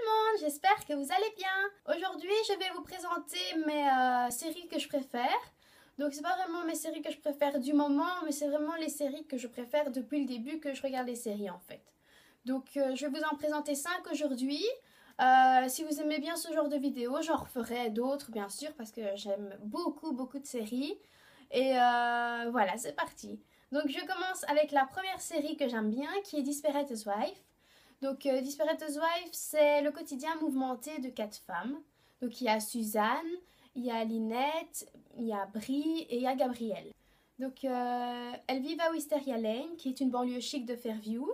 monde, j'espère que vous allez bien. Aujourd'hui, je vais vous présenter mes séries que je préfère. Donc, c'est pas vraiment mes séries que je préfère du moment, mais c'est vraiment les séries que je préfère depuis le début que je regarde les séries en fait. Donc, je vais vous en présenter 5 aujourd'hui. Si vous aimez bien ce genre de vidéos, j'en referai d'autres bien sûr parce que j'aime beaucoup de séries. Et voilà, c'est parti. Donc, je commence avec la première série que j'aime bien qui est Desperate Housewives. Donc, Desperate Housewives, c'est le quotidien mouvementé de 4 femmes. Donc, il y a Suzanne, il y a Lynette, il y a Brie et il y a Gabrielle. Donc, elles vivent à Wisteria Lane, qui est une banlieue chic de Fairview.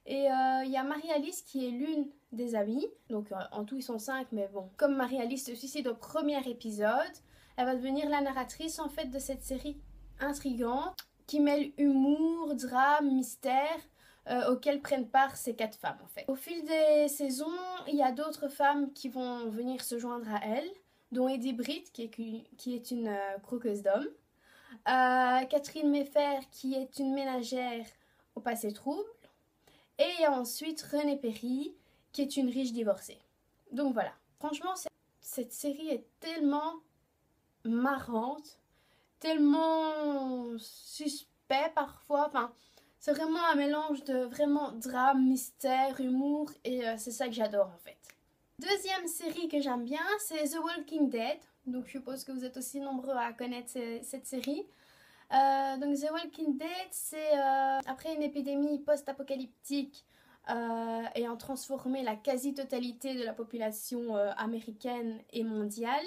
Et il y a Marie-Alice qui est l'une des amies. Donc, en tout, ils sont 5, mais bon. Comme Marie-Alice se suicide au premier épisode, elle va devenir la narratrice, en fait, de cette série intrigante qui mêle humour, drame, mystère, auxquelles prennent part ces 4 femmes en fait. Au fil des saisons, il y a d'autres femmes qui vont venir se joindre à elles, dont Eddie Britt qui est une croqueuse d'hommes, Catherine Meffer qui est une ménagère au passé trouble, et ensuite Renée Perry qui est une riche divorcée. Donc voilà, franchement cette série est tellement marrante, tellement suspect parfois, enfin c'est vraiment un mélange de vraiment drame, mystère, humour et c'est ça que j'adore en fait. Deuxième série que j'aime bien, c'est The Walking Dead. Donc je suppose que vous êtes aussi nombreux à connaître cette série. Donc The Walking Dead, c'est après une épidémie post-apocalyptique ayant transformé la quasi-totalité de la population américaine et mondiale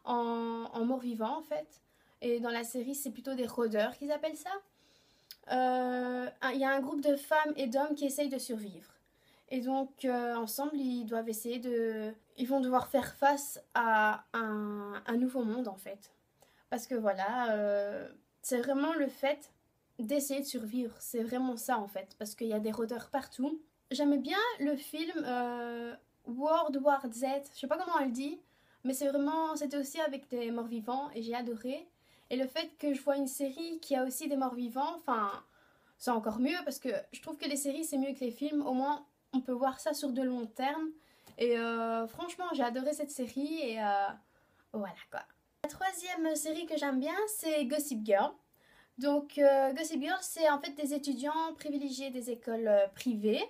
en morts-vivants en fait. Et dans la série, c'est plutôt des rôdeurs qu'ils appellent ça. Il y a un groupe de femmes et d'hommes qui essayent de survivre. Et donc, ensemble, ils doivent essayer de... Ils vont devoir faire face à un nouveau monde, en fait. Parce que voilà, c'est vraiment le fait d'essayer de survivre. C'est vraiment ça, en fait. Parce qu'il y a des rôdeurs partout. J'aimais bien le film World War Z. Je sais pas comment on le dit. Mais c'était aussi avec des morts-vivants et j'ai adoré. Et le fait que je vois une série qui a aussi des morts-vivants, enfin, c'est encore mieux parce que je trouve que les séries c'est mieux que les films. Au moins, on peut voir ça sur de long terme. Et franchement, j'ai adoré cette série et voilà quoi. La troisième série que j'aime bien, c'est Gossip Girl. Donc, Gossip Girl, c'est en fait des étudiants privilégiés des écoles privées,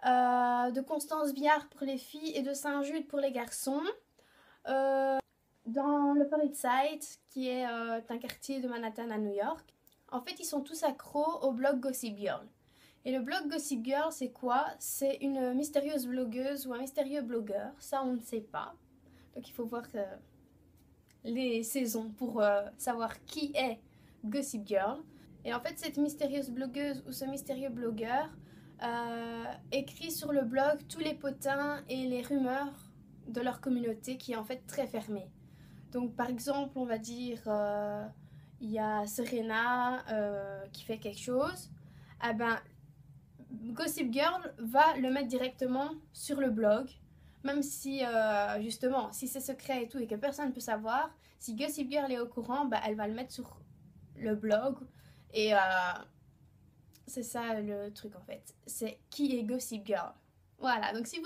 de Constance Biard pour les filles et de Saint-Jude pour les garçons. Dans le Upper East Side, qui est un quartier de Manhattan à New York. En fait, ils sont tous accros au blog Gossip Girl. Et le blog Gossip Girl, c'est quoi? C'est une mystérieuse blogueuse ou un mystérieux blogueur. Ça, on ne sait pas. Donc, il faut voir les saisons pour savoir qui est Gossip Girl. Et en fait, cette mystérieuse blogueuse ou ce mystérieux blogueur écrit sur le blog tous les potins et les rumeurs de leur communauté qui est en fait très fermée. Donc par exemple, on va dire, il y a Serena qui fait quelque chose, eh ben, Gossip Girl va le mettre directement sur le blog, même si, justement, si c'est secret et tout et que personne ne peut savoir, si Gossip Girl est au courant, bah, elle va le mettre sur le blog et c'est ça le truc en fait, c'est qui est Gossip Girl. Voilà, donc si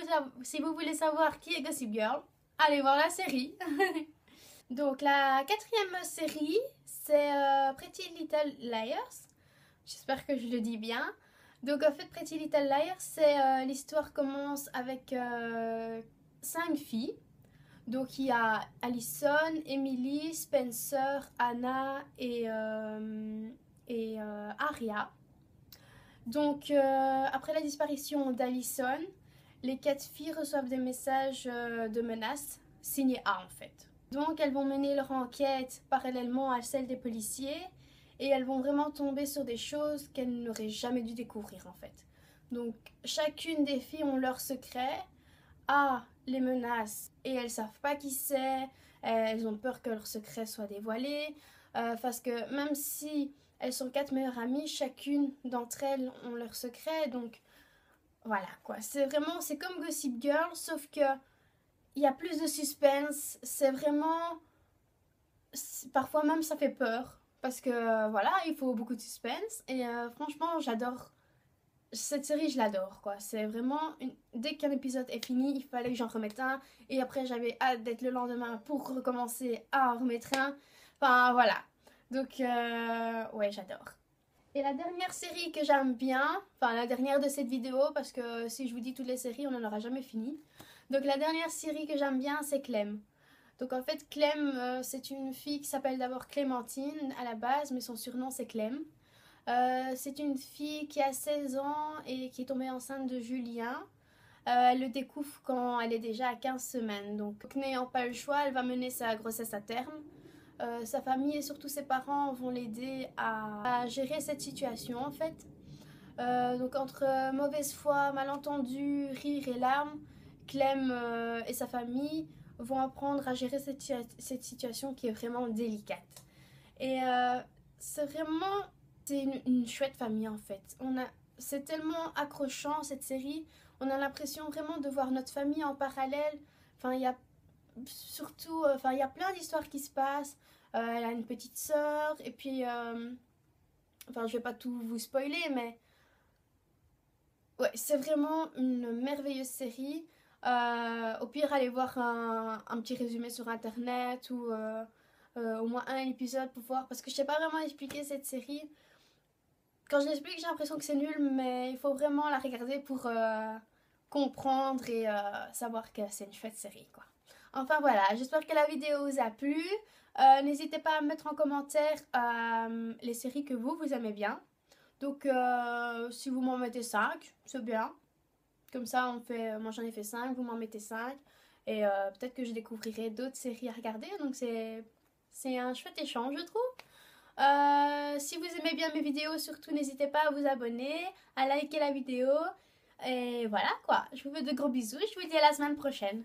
vous voulez savoir qui est Gossip Girl, allez voir la série. Donc la quatrième série, c'est Pretty Little Liars. J'espère que je le dis bien. Donc en fait, Pretty Little Liars, c'est l'histoire commence avec 5 filles. Donc il y a Allison, Emily, Spencer, Anna et Aria. Donc après la disparition d'Allison, les 4 filles reçoivent des messages de menaces signés A en fait. Donc elles vont mener leur enquête parallèlement à celle des policiers et elles vont vraiment tomber sur des choses qu'elles n'auraient jamais dû découvrir en fait. Donc chacune des filles ont leur secret, a les menaces et elles savent pas qui c'est, elles ont peur que leur secret soit dévoilé parce que même si elles sont 4 meilleures amies, chacune d'entre elles ont leur secret, donc voilà quoi. C'est comme Gossip Girl sauf que il y a plus de suspense, c'est vraiment... Parfois même ça fait peur, parce que voilà, il faut beaucoup de suspense, et franchement j'adore cette série, je l'adore, quoi. C'est vraiment, dès qu'un épisode est fini, il fallait que j'en remette un. Et après, j'avais hâte d'être le lendemain pour recommencer à en remettre un. Enfin, voilà. Donc, ouais, j'adore. Et la dernière série que j'aime bien, enfin la dernière de cette vidéo, parce que si je vous dis toutes les séries, on n'en aura jamais fini. Donc la dernière série que j'aime bien, c'est Clem. Donc en fait, Clem, c'est une fille qui s'appelle d'abord Clémentine à la base, mais son surnom c'est Clem. C'est une fille qui a 16 ans et qui est tombée enceinte de Julien. Elle le découvre quand elle est déjà à 15 semaines. Donc n'ayant pas le choix, elle va mener sa grossesse à terme. Sa famille et surtout ses parents vont l'aider à gérer cette situation en fait. Donc entre mauvaise foi, malentendus, rire et larmes, Clem et sa famille vont apprendre à gérer cette situation qui est vraiment délicate. Et c'est vraiment c'est une chouette famille en fait. C'est tellement accrochant cette série. On a l'impression vraiment de voir notre famille en parallèle. Enfin, il y a surtout, enfin, il y a plein d'histoires qui se passent. Elle a une petite sœur et puis, enfin, je vais pas tout vous spoiler, mais ouais, c'est vraiment une merveilleuse série. Au pire, allez voir un petit résumé sur internet ou au moins un épisode pour voir, parce que je sais pas vraiment expliquer cette série. Quand je l'explique, j'ai l'impression que c'est nul, mais il faut vraiment la regarder pour comprendre et savoir que c'est une chouette série, quoi. Enfin voilà, j'espère que la vidéo vous a plu. N'hésitez pas à mettre en commentaire les séries que vous aimez bien. Donc si vous m'en mettez 5, c'est bien. Comme ça, moi j'en ai fait 5, vous m'en mettez 5. Et peut-être que je découvrirai d'autres séries à regarder. Donc c'est un chouette échange, je trouve. Si vous aimez bien mes vidéos, surtout n'hésitez pas à vous abonner, à liker la vidéo. Et voilà quoi, je vous fais de gros bisous, je vous dis à la semaine prochaine.